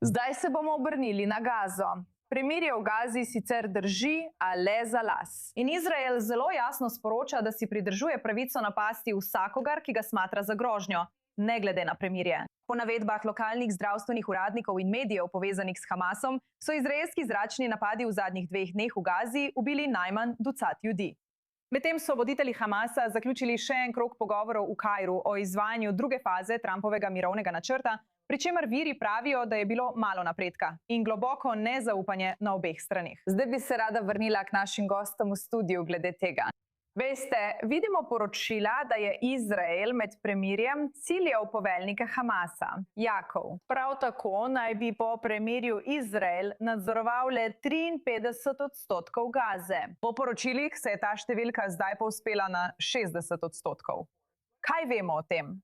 Zdaj se bomo obrnili na Gazo. Premirje v Gazi sicer drži, a le za las. In Izrael zelo jasno sporoča, da si pridržuje pravico napasti vsakogar, ki ga smatra za grožnjo, ne glede na premirje. Po navedbah lokalnih zdravstvenih uradnikov in medijev povezanih s Hamasom, so izraelski zračni napadi v zadnjih 2 dneh v Gazi ubili najmanj ducat ljudi. Medtem so voditelji Hamasa zaključili še en krog pogovorov v Kairu o izvajanju druge faze Trumpovega mirovnega načrta, pri čemer viri pravijo, da je bilo malo napredka in globoko nezaupanje na obeh straneh. Zdaj bi se rada vrnila k našim gostom v studiu glede tega. Veste, vidimo poročila, da je Izrael med premirjem ciljal poveljnike Hamasa, Jakov. Prav tako naj bi po premirju Izrael nadzoroval le 53% Gaze. Po poročilih se je ta številka zdaj povzpela na 60%. Kaj vemo o tem?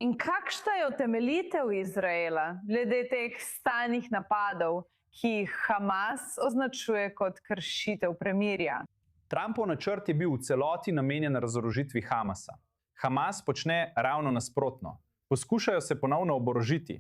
In kakšna je utemeljitev Izraela glede teh stalnih napadov, ki jih Hamas označuje kot kršitev premirja? Trumpov načrt je bil v celoti namenjen razorožitvi Hamasa. Hamas počne ravno nasprotno. Poskušajo se ponovno oborožiti.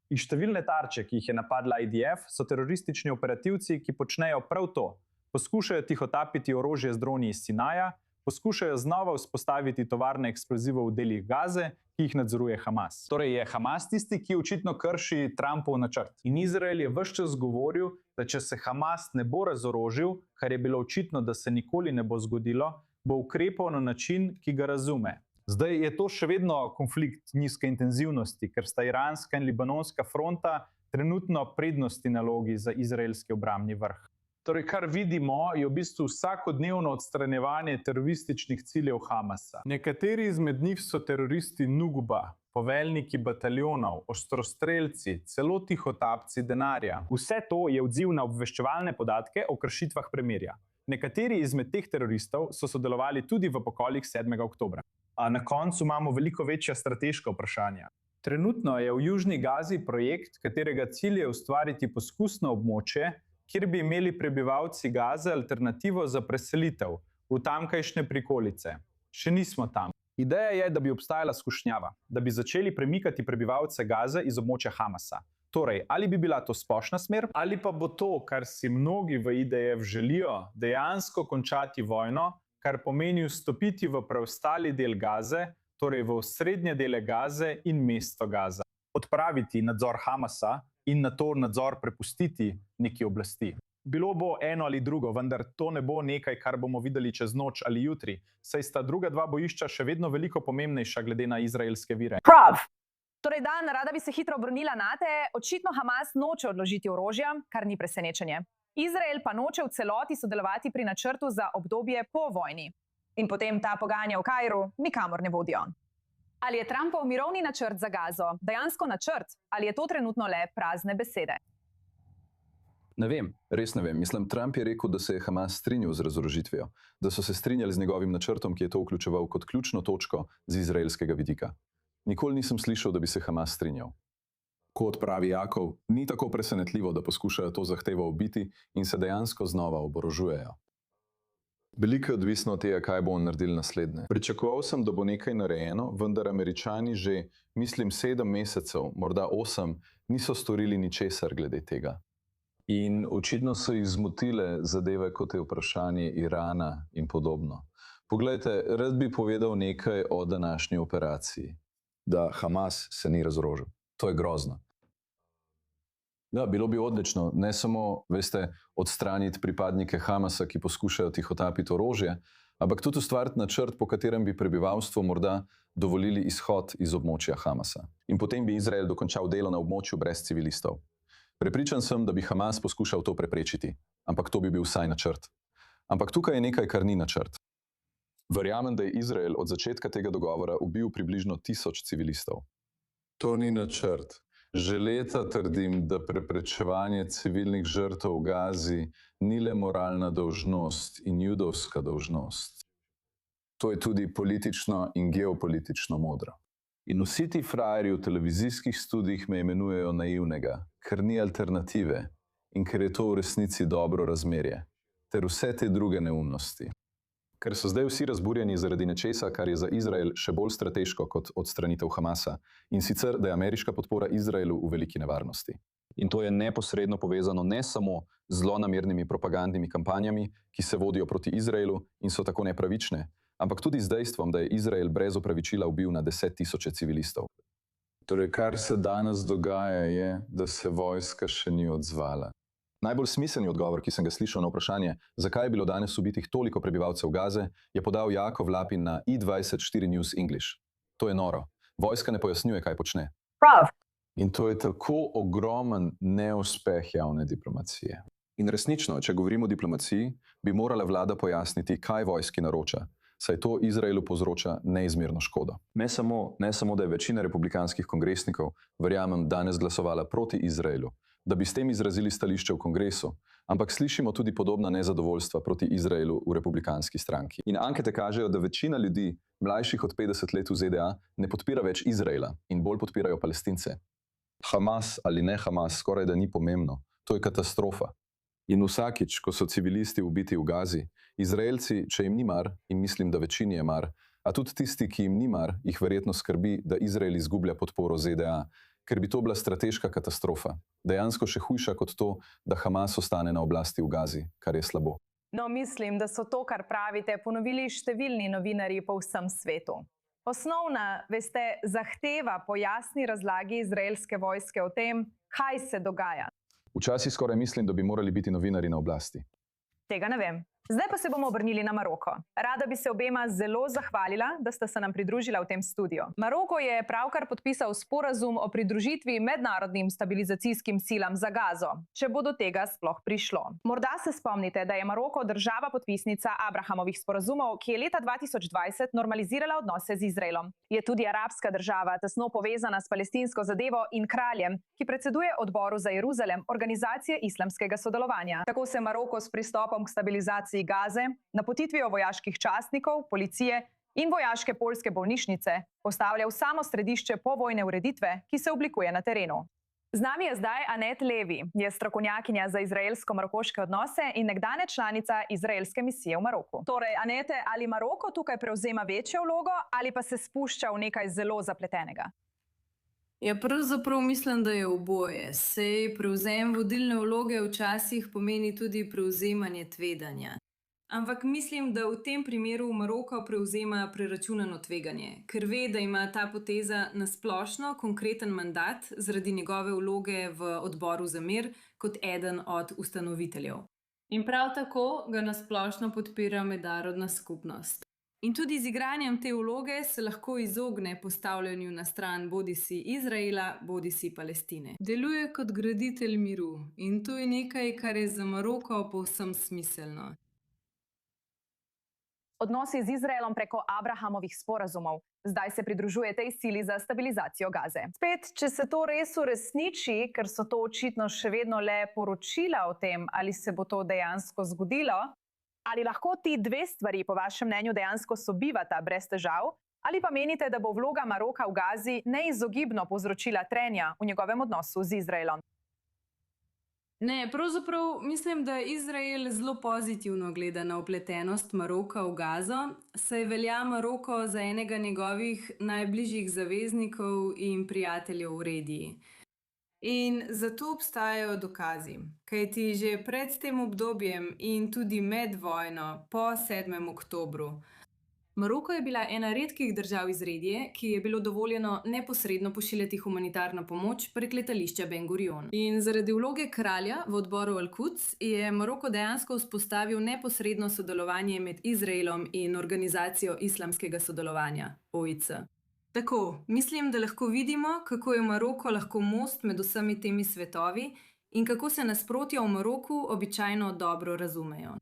In številne tarče, ki jih je napadla IDF, so teroristični operativci, ki počnejo prav to. Poskušajo tihotapiti orožje z droni iz Sinaja, poskušajo znova vzpostaviti tovarne eksplozivov v delih Gaze, ki jih nadzoruje Hamas. Torej je Hamas tisti, ki očitno krši Trumpov načrt. In Izrael je ves čas govoril, da če se Hamas ne bo razorožil, kar je bilo očitno, da se nikoli ne bo zgodilo, bo ukrepal na način, ki ga razume. Zdaj je to še vedno konflikt nizke intenzivnosti, ker sta iranska in libanonska fronta trenutno prednostni nalogi za izraelski obrambni vrh. Torej, kar vidimo, je v bistvu vsakodnevno odstranjevanje terorističnih ciljev Hamasa. Nekateri izmed njih so teroristi Nugba, poveljniki bataljonov, ostrostrelci, celo tihotapci denarja. Vse to je odziv na obveščevalne podatke o kršitvah premirja. Nekateri izmed teh teroristov so sodelovali tudi v pokolih 7. oktobra. A na koncu imamo veliko večja strateška vprašanja. Trenutno je v Južni Gazi projekt, katerega cilj je ustvariti poskusno območje, kjer bi imeli prebivalci Gaze alternativo za preselitev v tamkajšnje prikolice. Še nismo tam. Ideja je, da bi obstajala skušnjava, da bi začeli premikati prebivalce Gaze iz območja Hamasa. Torej, ali bi bila to splošna smer, ali pa bo to, kar si mnogi v IDF želijo, dejansko končati vojno, kar pomeni vstopiti v preostali del Gaze, torej v osrednje dele Gaze in mesto Gaza. Odpraviti nadzor Hamasa in na to nadzor prepustiti neki oblasti. Bilo bo eno ali drugo, vendar to ne bo nekaj, kar bomo videli čez noč ali jutri, saj sta druga dva bojišča še vedno veliko pomembnejša glede na izraelske vire. Prav! Torej, Dan, rada bi se hitro obrnila nate. Očitno Hamas noče odložiti orožja, kar ni presenečenje. Izrael pa noče v celoti sodelovati pri načrtu za obdobje po vojni. In potem ta pogajanja v Kairu nikamor ne vodijo. Ali je Trumpov mirovni načrt za Gazo dejansko načrt, ali je to trenutno le prazne besede? Ne vem, res ne vem. Mislim, Trump je rekel, da se je Hamas strinjal z razorožitvijo, da so se strinjali z njegovim načrtom, ki je to vključeval kot ključno točko z izraelskega vidika. Nikoli nisem slišal, da bi se Hamas strinjal. Kot pravi Jakov, ni tako presenetljivo, da poskušajo to zahtevo ubiti in se dejansko znova oborožujejo. Veliko je odvisno od tega, kaj bomo naredili naslednje. Pričakoval sem, da bo nekaj narejeno, vendar Američani že, mislim, 7 mesecev, morda 8, niso storili ničesar glede tega. In očitno so jih zmotile zadeve, kot je vprašanje Irana in podobno. Poglejte, rad bi povedal nekaj o današnji operaciji. Da Hamas se ni razorožil. To je grozno. Ja, bilo bi odlično, ne samo, veste, odstraniti pripadnike Hamasa, ki poskušajo tihotapiti orožje, ampak tudi ustvariti načrt, po katerem bi prebivalstvo morda dovolili izhod iz območja Hamasa. In potem bi Izrael dokončal delo na območju brez civilistov. Prepričan sem, da bi Hamas poskušal to preprečiti, ampak to bi bil vsaj načrt. Ampak tukaj je nekaj, kar ni načrt. Verjamem, da je Izrael od začetka tega dogovora ubil približno 1000 civilistov. To ni načrt. Že leta trdim, da preprečevanje civilnih žrtev v Gazi ni le moralna dolžnost in judovska dolžnost. To je tudi politično in geopolitično modro. In vsi ti frajerji v televizijskih studijih me imenujejo naivnega, ker ni alternative in ker je to v resnici dobro razmerje, ter vse te druge neumnosti. Ker so zdaj vsi razburjeni zaradi nečesa, kar je za Izrael še bolj strateško kot odstranitev Hamasa, in sicer, da je ameriška podpora Izraelu v veliki nevarnosti. In to je neposredno povezano ne samo z zlonamernimi propagandnimi kampanjami, ki se vodijo proti Izraelu in so tako nepravične, ampak tudi z dejstvom, da je Izrael brez opravičila ubil na 10.000 civilistov. Torej, kar se danes dogaja, je, da se vojska še ni odzvala. Najbolj smiselni odgovor, ki sem ga slišal na vprašanje, zakaj je bilo danes ubitih toliko prebivalcev Gaze, je podal Jakov Lapin na i24 News English. To je noro. Vojska ne pojasnjuje, kaj počne. Prav. In to je tako ogromen neuspeh javne diplomacije. In resnično, če govorimo o diplomaciji, bi morala vlada pojasniti, kaj vojski naroča, saj to Izraelu povzroča neizmerno škodo. Ne samo, da je večina republikanskih kongresnikov, verjamem, danes glasovala proti Izraelu, da bi s tem izrazili stališče v kongresu, ampak slišimo tudi podobna nezadovoljstva proti Izraelu v republikanski stranki. In ankete kažejo, da večina ljudi, mlajših od 50 let v ZDA, ne podpira več Izraela in bolj podpirajo Palestince. Hamas ali ne Hamas, skoraj da ni pomembno. To je katastrofa. In vsakič, ko so civilisti ubiti v Gazi, Izraelci, če jim ni mar, in mislim, da večini je mar, a tudi tisti, ki jim ni mar, jih verjetno skrbi, da Izrael izgublja podporo ZDA, ker bi to bila strateška katastrofa. Dejansko še hujša kot to, da Hamas ostane na oblasti v Gazi, kar je slabo. No, mislim, da so to, kar pravite, ponovili številni novinarji po vsem svetu. Osnovna, veste, zahteva po jasni razlagi izraelske vojske o tem, kaj se dogaja. Včasih skoraj mislim, da bi morali biti novinarji na oblasti. Tega ne vem. Zdaj pa se bomo obrnili na Maroko. Rada bi se obema zelo zahvalila, da sta se nam pridružila v tem studiu. Maroko je pravkar podpisal sporazum o pridružitvi mednarodnim stabilizacijskim silam za Gazo, če bo do tega sploh prišlo. Morda se spomnite, da je Maroko država podpisnica Abrahamovih sporazumov, ki je leta 2020 normalizirala odnose z Izraelom. Je tudi arabska država, tesno povezana s palestinsko zadevo in kraljem, ki predseduje odboru za Jeruzalem, organizacije islamskega sodelovanja. Tako se Maroko s pristopom k stabilizaciji Gaze, napotitvijo vojaških častnikov, policije in vojaške poljske bolnišnice postavlja v samo središče povojne ureditve, ki se oblikuje na terenu. Z nami je zdaj Anet Levi, je strokovnjakinja za izraelsko-marokoške odnose in nekdanja članica izraelske misije v Maroku. Torej, Anete, ali Maroko tukaj prevzema večjo vlogo ali pa se spušča v nekaj zelo zapletenega? Ja, pravzaprav mislim, da je oboje. Sej prevzem vodilne vloge včasih pomeni tudi prevzemanje tveganja. Ampak mislim, da v tem primeru Maroko prevzema preračunano tveganje, ker ve, da ima ta poteza na splošno konkreten mandat zaradi njegove vloge v odboru za mir kot eden od ustanoviteljev. In prav tako ga na splošno podpira mednarodna skupnost. In tudi z igranjem te vloge se lahko izogne postavljanju na stran bodisi Izraela, bodisi Palestine. Deluje kot graditelj miru in to je nekaj, kar je za Maroko povsem smiselno. Odnosi z Izraelom preko Abrahamovih sporazumov. Zdaj se pridružuje tej sili za stabilizacijo Gaze. Spet, če se to res uresniči, ker so to očitno še vedno le poročila o tem, ali se bo to dejansko zgodilo, ali lahko ti dve stvari po vašem mnenju dejansko sobivata brez težav, ali pa menite, da bo vloga Maroka v Gazi neizogibno povzročila trenja v njegovem odnosu z Izraelom? Ne, pravzaprav mislim, da Izrael zelo pozitivno gleda na vpletenost Maroka v Gazo, saj velja Maroko za enega njegovih najbližjih zaveznikov in prijateljev v regiji. In zato obstajajo dokazi, kajti že pred tem obdobjem in tudi med vojno po 7. oktobru Maroko je bila ena redkih držav iz regije, ki je bilo dovoljeno neposredno pošiljati humanitarno pomoč prek letališča Ben Gurion. In zaradi vloge kralja v odboru Al-Quds je Maroko dejansko vzpostavil neposredno sodelovanje med Izraelom in organizacijo islamskega sodelovanja, OIC. Tako, mislim, da lahko vidimo, kako je Maroko lahko most med vsemi temi svetovi in kako se nasprotja v Maroku običajno dobro razumejo.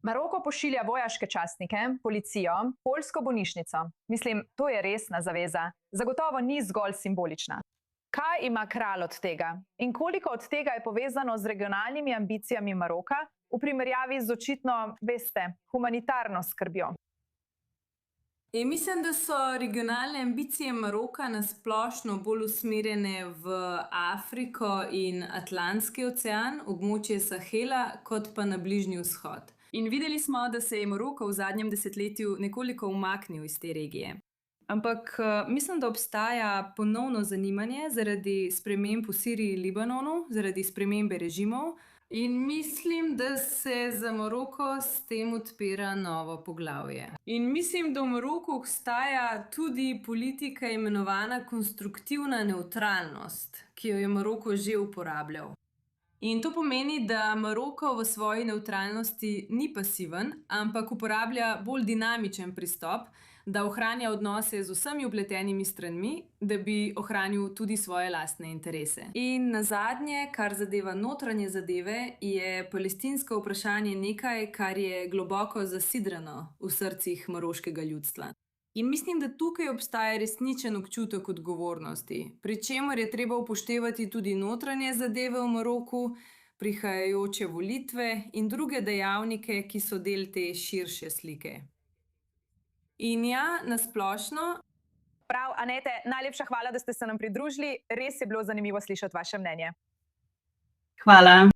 Maroko pošilja vojaške častnike, policijo, poljsko bolnišnico. Mislim, to je resna zaveza. Zagotovo ni zgolj simbolična. Kaj ima kralj od tega? In koliko od tega je povezano z regionalnimi ambicijami Maroka v primerjavi z očitno, veste, humanitarno skrbjo? Mislim, da so regionalne ambicije Maroka na splošno bolj usmerjene v Afriko in Atlantski ocean, območje Sahela, kot pa na Bližnji vzhod. In videli smo, da se je Maroko v zadnjem desetletju nekoliko umaknil iz te regije. Ampak mislim, da obstaja ponovno zanimanje zaradi sprememb v Siriji in Libanonu, zaradi spremembe režimov. In mislim, da se za Maroko s tem odpira novo poglavje. In mislim, da v Maroku obstaja tudi politika imenovana konstruktivna nevtralnost, ki jo je Maroko že uporabljal. In to pomeni, da Maroko v svoji nevtralnosti ni pasiven, ampak uporablja bolj dinamičen pristop, da ohranja odnose z vsemi vpletenimi stranmi, da bi ohranil tudi svoje lastne interese. In nazadnje, kar zadeva notranje zadeve, je palestinsko vprašanje nekaj, kar je globoko zasidrano v srcih maroškega ljudstva. In mislim, da tukaj obstaja resničen občutek odgovornosti, pri čemer je treba upoštevati tudi notranje zadeve v Maroku, prihajajoče volitve in druge dejavnike, ki so del te širše slike. In ja, nasplošno. Prav, Anete, najlepša hvala, da ste se nam pridružili. Res je bilo zanimivo slišati vaše mnenje. Hvala.